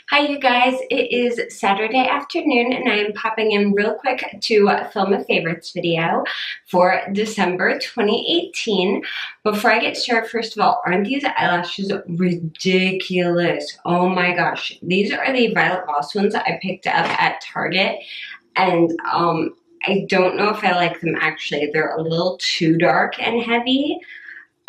Hi you guys, it is Saturday afternoon and I am popping in real quick to film a favorites video for December 2018. Before I get started, first of all, aren't these eyelashes ridiculous? Oh my gosh, these are the Violet Voss ones I picked up at Target, and I don't know if I like them actually. They're a little too dark and heavy.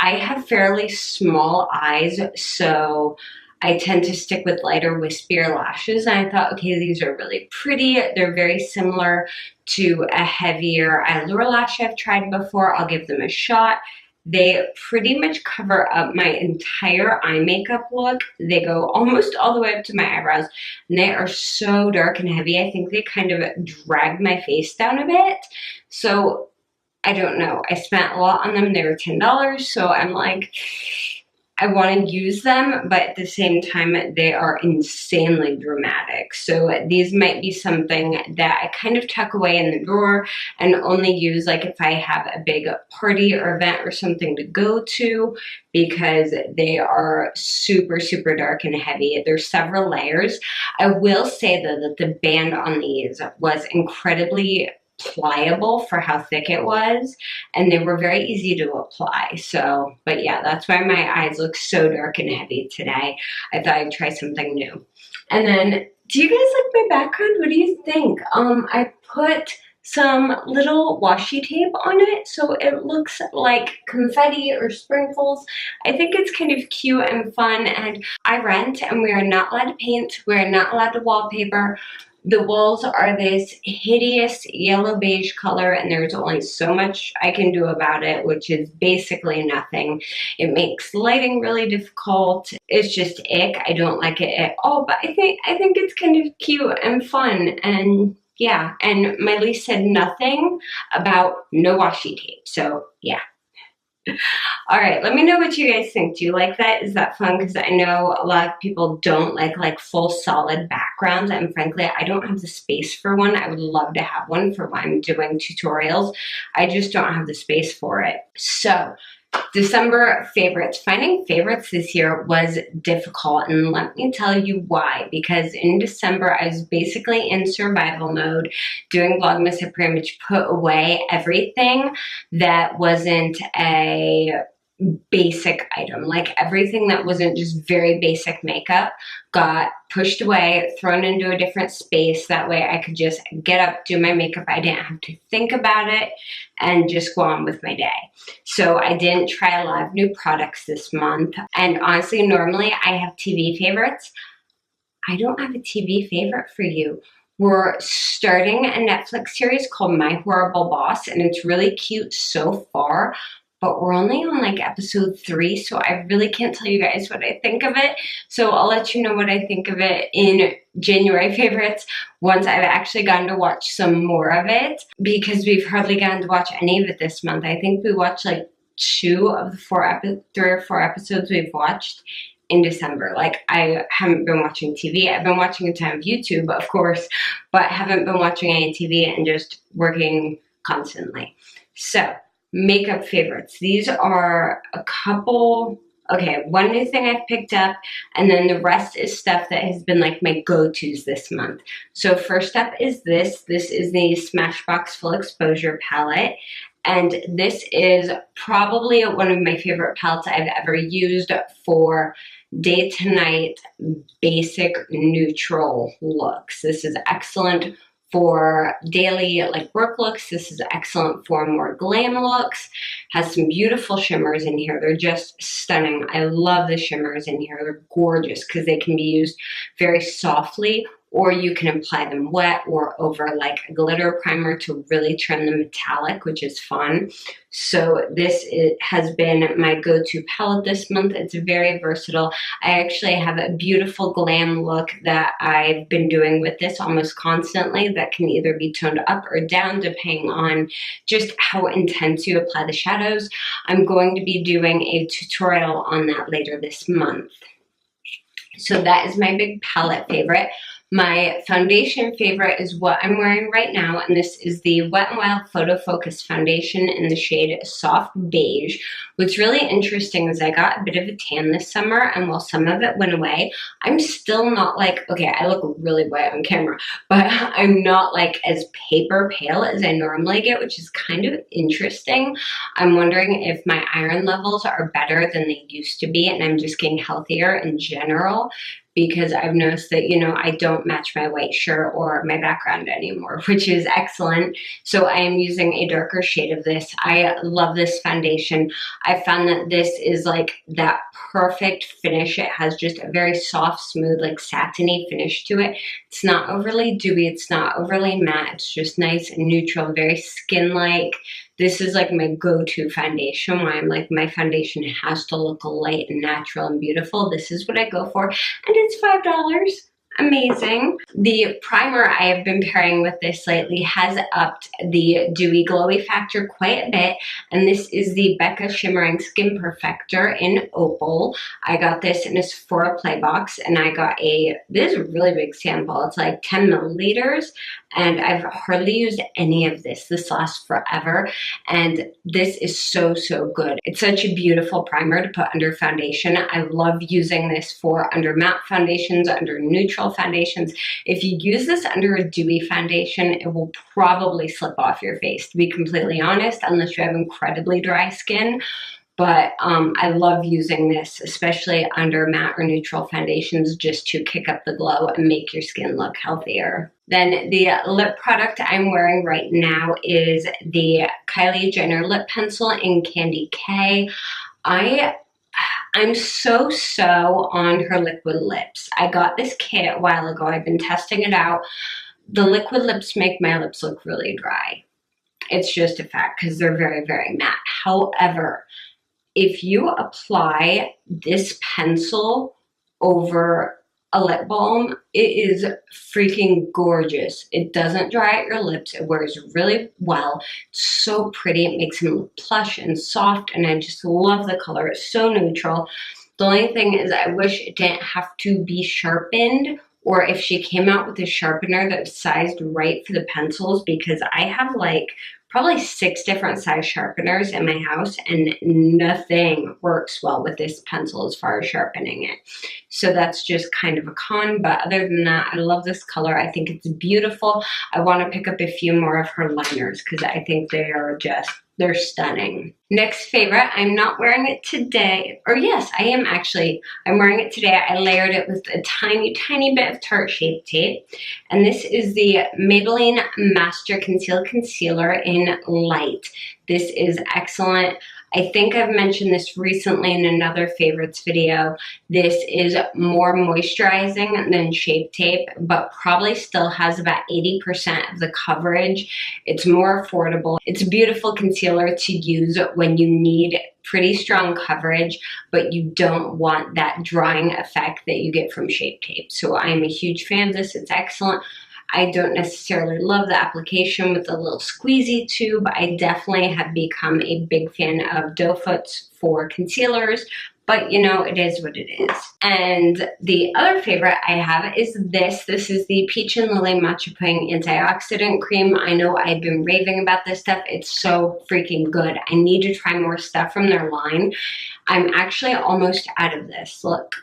I have fairly small eyes, so I tend to stick with lighter, wispier lashes. And I thought, okay, these are really pretty. They're very similar to a heavier eyelure lash I've tried before. I'll give them a shot. They pretty much cover up my entire eye makeup look. They go almost all the way up to my eyebrows, and they are so dark and heavy. I think they kind of drag my face down a bit. So I don't know. I spent a lot on them. They were $10, so I'm like, I want to use them, but at the same time, they are insanely dramatic. So these might be something that I kind of tuck away in the drawer and only use like if I have a big party or event or something to go to, because they are super, super dark and heavy. There's several layers. I will say though that the band on these was incredibly pliable for how thick it was, and they were very easy to apply. So, but yeah, that's why my eyes look so dark and heavy today. I thought I'd try something new. And then, do you guys like my background? What do you think? I put some little washi tape on it so it looks like confetti or sprinkles. I think it's kind of cute and fun, and I rent and we are not allowed to paint, we are not allowed to wallpaper. The walls are this hideous yellow beige color, and there's only so much I can do about it, which is basically nothing. It makes lighting really difficult. It's just ick. I don't like it at all, but I think it's kind of cute and fun, and yeah. And my lease said nothing about no washi tape, so yeah. All right, let me know what you guys think. Do you like that? Is that fun? Because I know a lot of people don't like full solid backgrounds, and frankly, I don't have the space for one. I would love to have one for when I'm doing tutorials. I just don't have the space for it. So, December favorites. Finding favorites this year was difficult, and let me tell you why. Because in December, I was basically in survival mode. Doing Vlogmas, I pretty much put away everything that wasn't a basic item. Like everything that wasn't just very basic makeup got pushed away, thrown into a different space. That way I could just get up, do my makeup. I didn't have to think about it and just go on with my day. So I didn't try a lot of new products this month. And honestly, normally I have TV favorites. I don't have a TV favorite for you. We're starting a Netflix series called My Horrible Boss, and it's really cute so far, but we're only on like episode 3, so I really can't tell you guys what I think of it. So I'll let you know what I think of it in January favorites once I've actually gotten to watch some more of it, because we've hardly gotten to watch any of it this month. I think we watched like 2 of the 3 or 4 episodes we've watched in December. Like, I haven't been watching TV. I've been watching a ton of YouTube, of course, but haven't been watching any TV and just working constantly. So, makeup favorites. These are a couple, okay, one new thing I've picked up, and then the rest is stuff that has been like my go-tos this month. So first up is this. This is the Smashbox Full Exposure palette. And this is probably one of my favorite palettes I've ever used for day to night basic neutral looks. This is excellent for daily like work looks. This is excellent for more glam looks. Has some beautiful shimmers in here. They're just stunning. I love the shimmers in here. They're gorgeous because they can be used very softly, or you can apply them wet or over like a glitter primer to really turn them metallic, which is fun. So this has been my go-to palette this month. It's very versatile. I actually have a beautiful glam look that I've been doing with this almost constantly that can either be toned up or down depending on just how intense you apply the shadows. I'm going to be doing a tutorial on that later this month. So that is my big palette favorite. My foundation favorite is what I'm wearing right now, and this is the Wet n Wild Photo Focus Foundation in the shade Soft Beige. What's really interesting is I got a bit of a tan this summer, and while some of it went away, I'm still not like, okay, I look really white on camera, but I'm not like as paper pale as I normally get, which is kind of interesting. I'm wondering if my iron levels are better than they used to be, and I'm just getting healthier in general, because I've noticed that, you know, I don't match my white shirt or my background anymore, which is excellent. So I am using a darker shade of this. I love this foundation. I found that this is like that perfect finish. It has just a very soft, smooth, like satiny finish to it. It's not overly dewy. It's not overly matte. It's just nice and neutral, very skin-like. This is like my go-to foundation, why I'm like, my foundation has to look light and natural and beautiful. This is what I go for, and it's $5. Amazing. The primer I have been pairing with this lately has upped the dewy glowy factor quite a bit, and this is the Becca Shimmering Skin Perfector in Opal. I got this in a Sephora Play box, and I got this is a really big sample. It's like 10 milliliters, and I've hardly used any of this. This lasts forever, and this is so, so good. It's such a beautiful primer to put under foundation. I love using this for under matte foundations, under neutral foundations. If you use this under a dewy foundation, it will probably slip off your face, to be completely honest, unless you have incredibly dry skin. But I love using this, especially under matte or neutral foundations, just to kick up the glow and make your skin look healthier. Then the lip product I'm wearing right now is the Kylie Jenner lip pencil in Candy K. I'm so on her liquid lips. I got this kit a while ago. I've been testing it out. The liquid lips make my lips look really dry. It's just a fact because they're very, very matte. However, if you apply this pencil over a lip balm, it is freaking gorgeous. It doesn't dry out your lips. It wears really well. It's so pretty. It makes them look plush and soft, and I just love the color. It's so neutral. The only thing is I wish it didn't have to be sharpened, or if she came out with a sharpener that was sized right for the pencils, because I have like probably 6 different size sharpeners in my house, and nothing works well with this pencil as far as sharpening it. So that's just kind of a con, but other than that, I love this color. I think it's beautiful. I want to pick up a few more of her liners because I think they are just, they're stunning. Next favorite, I'm not wearing it today, or yes, I am actually. I'm wearing it today. I layered it with a tiny, tiny bit of Tarte Shape Tape, and this is the Maybelline Master Conceal Concealer in Light. This is excellent. I think I've mentioned this recently in another favorites video. This is more moisturizing than Shape Tape, but probably still has about 80% of the coverage. It's more affordable. It's a beautiful concealer to use when you need pretty strong coverage, but you don't want that drying effect that you get from Shape Tape. So I'm a huge fan of this. It's excellent. I don't necessarily love the application with the little squeezy tube. I definitely have become a big fan of doe foots for concealers, but you know, it is what it is. And the other favorite I have is this. This is the Peach and Lily Matcha Pudding Antioxidant Cream. I know I've been raving about this stuff. It's so freaking good. I need to try more stuff from their line. I'm actually almost out of this. Look,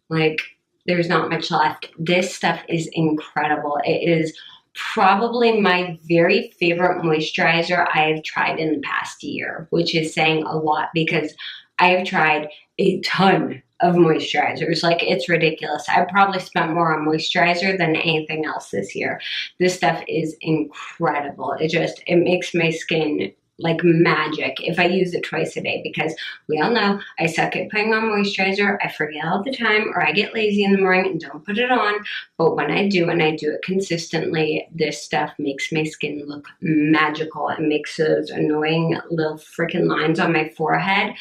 like, there's not much left. This stuff is incredible. It is probably my very favorite moisturizer I've tried in the past year, which is saying a lot because I have tried a ton of moisturizers. Like, it's ridiculous. I probably spent more on moisturizer than anything else this year. This stuff is incredible. It makes my skin like magic if I use it twice a day, because we all know I suck at putting on moisturizer. I forget all the time, or I get lazy in the morning and don't put it on. But when I do, and I do it consistently, this stuff makes my skin look magical. It makes those annoying little freaking lines on my forehead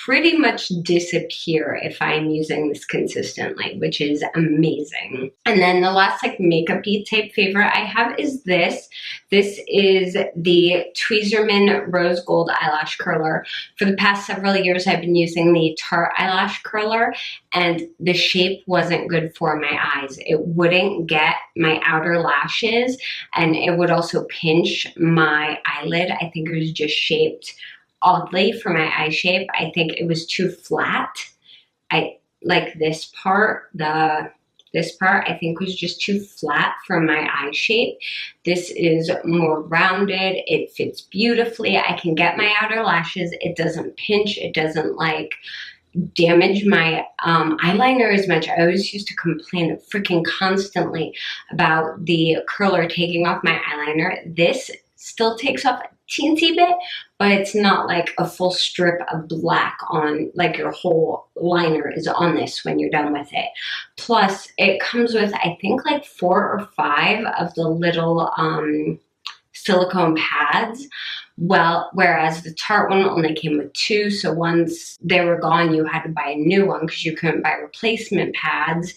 pretty much disappear if I'm using this consistently, which is amazing. And then the last like makeup-y type favorite I have is this. This is the Tweezerman Rose Gold Eyelash Curler. For the past several years, I've been using the Tarte Eyelash Curler, and the shape wasn't good for my eyes. It wouldn't get my outer lashes, and it would also pinch my eyelid. I think it was just shaped oddly for my eye shape. I think it was too flat. I like this part, this part I think was just too flat for my eye shape. This is more rounded. It fits beautifully. I can get my outer lashes. It doesn't pinch. It doesn't like damage my eyeliner as much. I always used to complain freaking constantly about the curler taking off my eyeliner. This still takes off a teensy bit, but it's not like a full strip of black on, like your whole liner is on this when you're done with it. Plus, it comes with, I think, like 4 or 5 of the little silicone pads. Well, whereas the Tarte one only came with 2, so once they were gone, you had to buy a new one because you couldn't buy replacement pads.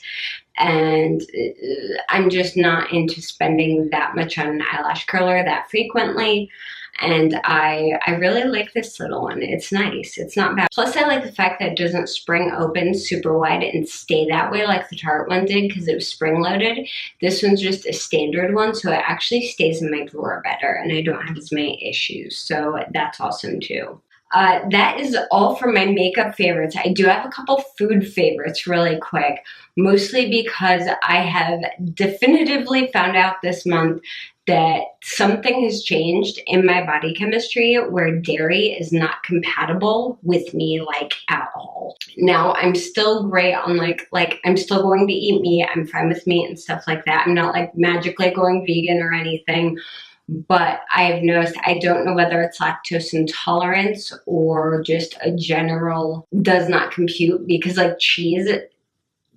And I'm just not into spending that much on an eyelash curler that frequently. And I really like this little one. It's nice. It's not bad. Plus, I like the fact that it doesn't spring open super wide and stay that way like the Tarte one did because it was spring loaded. This one's just a standard one, so it actually stays in my drawer better and I don't have as many issues. So that's awesome too. That is all for my makeup favorites. I do have a couple food favorites really quick, mostly because I have definitively found out this month that something has changed in my body chemistry where dairy is not compatible with me like at all. Now I'm still great on like I'm still going to eat meat. I'm fine with meat and stuff like that. I'm not like magically going vegan or anything. But I've noticed, I don't know whether it's lactose intolerance or just a general does not compute, because like cheese,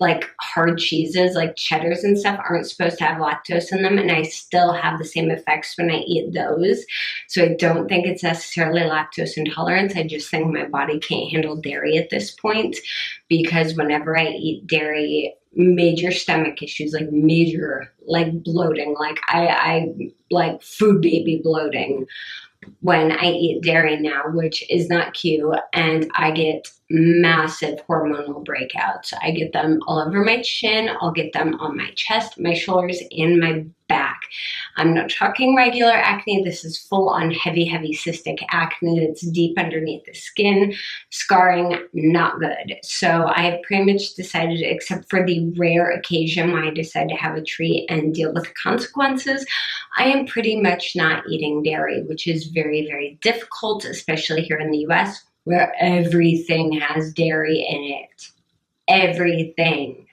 like hard cheeses, like cheddars and stuff aren't supposed to have lactose in them, and I still have the same effects when I eat those. So I don't think it's necessarily lactose intolerance. I just think my body can't handle dairy at this point, because whenever I eat dairy, major stomach issues, like major like bloating, like I like food baby bloating when I eat dairy now, which is not cute, and I get massive hormonal breakouts. I get them all over my chin, I'll get them on my chest, my shoulders, and my back. I'm not talking regular acne. This is full on heavy cystic acne that's deep underneath the skin, scarring, not good. So I have pretty much decided, except for the rare occasion when I decide to have a treat and deal with the consequences, I am pretty much not eating dairy, which is very difficult, especially here in the US, where everything has dairy in it. Everything.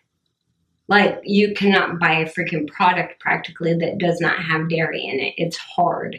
Like, you cannot buy a freaking product practically that does not have dairy in it. It's hard.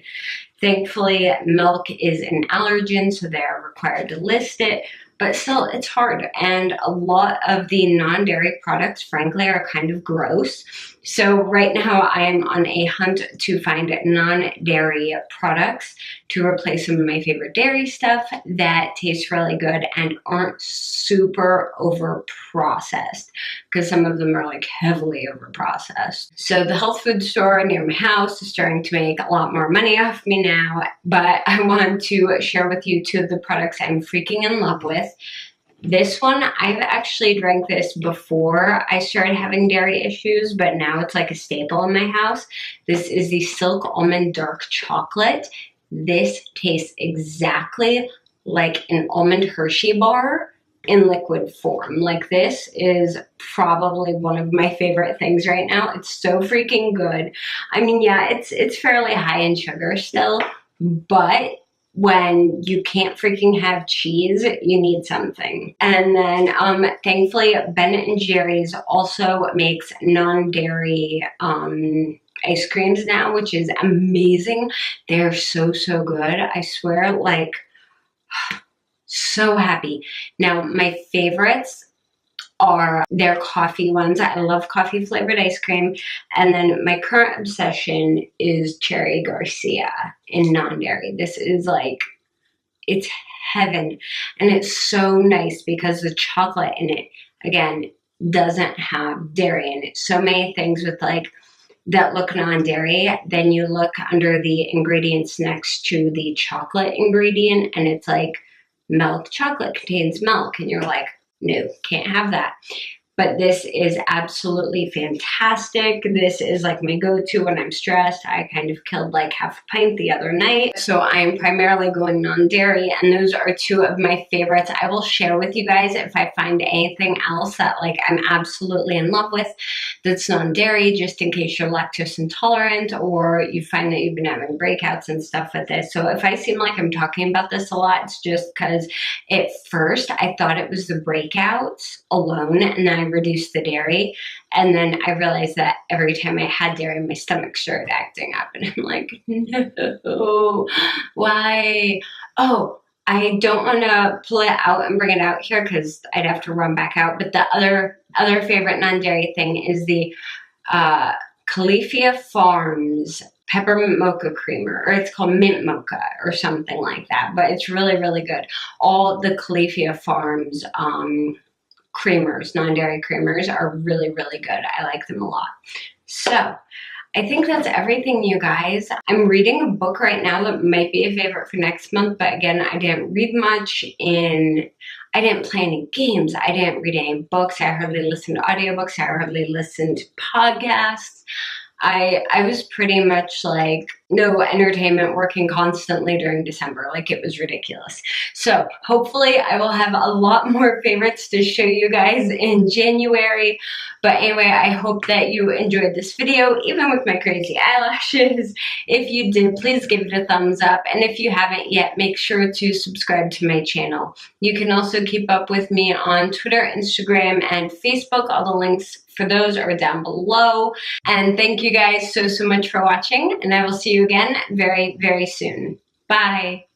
Thankfully, milk is an allergen, so they're required to list it. But still, it's hard. And a lot of the non-dairy products, frankly, are kind of gross. So right now, I'm on a hunt to find non-dairy products to replace some of my favorite dairy stuff that taste really good and aren't super over-processed, because some of them are like heavily over-processed. So the health food store near my house is starting to make a lot more money off me now, but I want to share with you 2 of the products I'm freaking in love with. This one, I've actually drank this before I started having dairy issues, but now it's like a staple in my house. This is the Silk Almond Dark Chocolate. This tastes exactly like an almond Hershey bar in liquid form. Like, this is probably one of my favorite things right now. It's so freaking good. I mean, yeah, it's fairly high in sugar still, but when you can't freaking have cheese, you need something. And then thankfully, Ben & Jerry's also makes non-dairy ice creams now, which is amazing. They're so good. I swear, like, so happy. Now, my favorites are their coffee ones. I love coffee flavored ice cream. And then my current obsession is Cherry Garcia in non-dairy. This is like it's heaven. And it's so nice because the chocolate in it, again, doesn't have dairy in it. So many things with like that look non-dairy, then you look under the ingredients next to the chocolate ingredient and it's like milk chocolate contains milk, and you're like, no, can't have that. But this is absolutely fantastic. This is like my go-to when I'm stressed. I kind of killed like half a pint the other night. So I'm primarily going non-dairy, and those are two of my favorites. I will share with you guys if I find anything else that like I'm absolutely in love with that's non-dairy, just in case you're lactose intolerant or you find that you've been having breakouts and stuff with this. So if I seem like I'm talking about this a lot, it's just because at first I thought it was the breakouts alone, and then I reduced the dairy, and then I realized that every time I had dairy my stomach started acting up, and I'm like, no, why? Oh, I don't want to pull it out and bring it out here because I'd have to run back out, but the other favorite non-dairy thing is the Califia Farms peppermint mocha creamer, or it's called mint mocha or something like that, but it's really, really good. All the Califia Farms creamers, non-dairy creamers, are really, really good. I like them a lot. So I think that's everything, you guys. I'm reading a book right now that might be a favorite for next month, but again, I didn't read much I didn't play any games. I didn't read any books. I hardly listened to audiobooks. I hardly listened to podcasts. I was pretty much like no entertainment, working constantly during December. Like, it was ridiculous. So hopefully I will have a lot more favorites to show you guys in January. But anyway, I hope that you enjoyed this video, even with my crazy eyelashes. If you did, please give it a thumbs up. And if you haven't yet, make sure to subscribe to my channel. You can also keep up with me on Twitter, Instagram, and Facebook. All the links for those are down below. And thank you guys so much for watching, and I will see you again very, very soon. Bye.